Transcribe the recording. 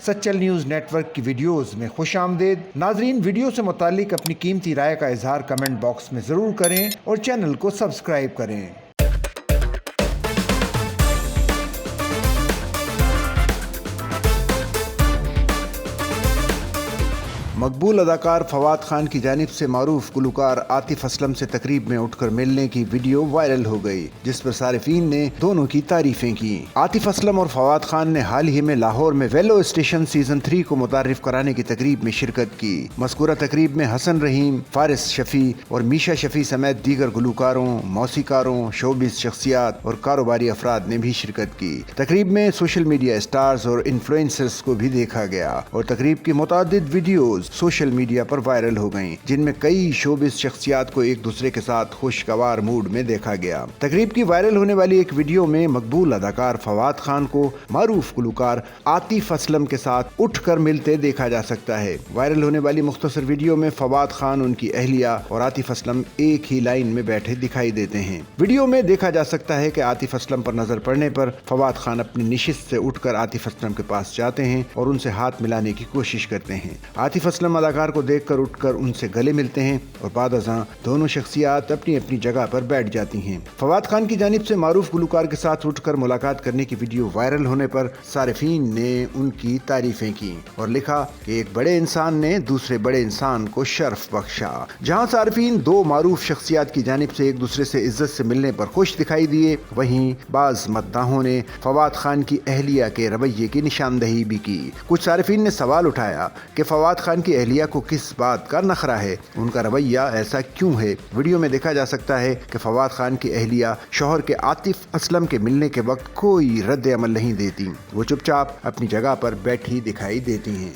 Sachal news network की videos में खुश आमदेद। नाजरीन, वीडियो से मुतालिक अपनी कीमती राय का इजहार कमेंट बॉक्स में ज़रूर करें और चैनल को सब्सक्राइब करें। मकबूल अदाकार फवाद खान की जानिब से मारूफ गुलकार आतिफ असलम से तकरीब में उठकर मिलने की वीडियो वायरल हो गई, जिस पर सारिफीन ने दोनों की तारीफें की। आतिफ असलम और फवाद खान ने हाल ही में लाहौर में वेलो स्टेशन सीजन 3 को मुतारिफ कराने की तकरीब में शिरकत की। मज़कूरा तकरीब में हसन रहीम, फारिस शफी और मीशा शफी समेत दीगर गुलकारों, मौसीकारों, शोबिस शख्सियात और कारोबारी अफराद ने भी शिरकत की। तकरीब में सोशल मीडिया स्टार्स और इन्फ्लुएंसर्स को भी देखा गया और तकरीब की मुतादिद वीडियोज सोशल मीडिया पर वायरल हो गईं, जिनमें कई शोबिस शख्सियात को एक दूसरे के साथ खुशगवार मूड में देखा गया। तकरीब की वायरल होने वाली एक वीडियो में मकबूल अदाकार फवाद खान को मारूफ गुलकार आतिफ असलम के साथ उठकर मिलते देखा जा सकता है। वायरल होने वाली मुख्तसर वीडियो में फवाद खान, उनकी अहलिया और आतिफ असलम एक ही लाइन में बैठे दिखाई देते हैं। वीडियो में देखा जा सकता है कि आतिफ असलम पर नजर पड़ने पर फवाद खान अपनी निशिस्त से उठकर आतिफ असलम के पास जाते हैं और उनसे हाथ मिलाने की कोशिश करते हैं। आतिफ असलम अदाकार को देखकर उठकर उनसे गले मिलते हैं और बाद अज़ां दोनों शख्सियात अपनी अपनी जगह पर बैठ जाती हैं। फवाद खान की जानिब से मारूफ गुलकार के साथ उठकर मुलाकात करने की वीडियो वायरल होने पर सारिफीन ने उनकी तारीफें की और लिखा कि एक बड़े इंसान ने दूसरे बड़े इंसान को शर्फ बख्शा। जहां सारिफीन दो मारूफ शख्सियात की जानिब से एक दूसरे से इज्जत से मिलने पर खुश दिखाई दिए, वहीं बाज मद्दाहों ने फवाद खान की अहलिया के रवैये की निशानदही भी की। कुछ सारिफीन ने सवाल उठाया कि फवाद खान की अहलिया को किस बात का नखरा है, उनका रवैया ऐसा क्यों है। वीडियो में देखा जा सकता है कि फवाद खान की अहलिया शौहर के आतिफ असलम के मिलने के वक्त कोई रद्द अमल नहीं देती, वो चुपचाप अपनी जगह पर बैठी दिखाई देती हैं।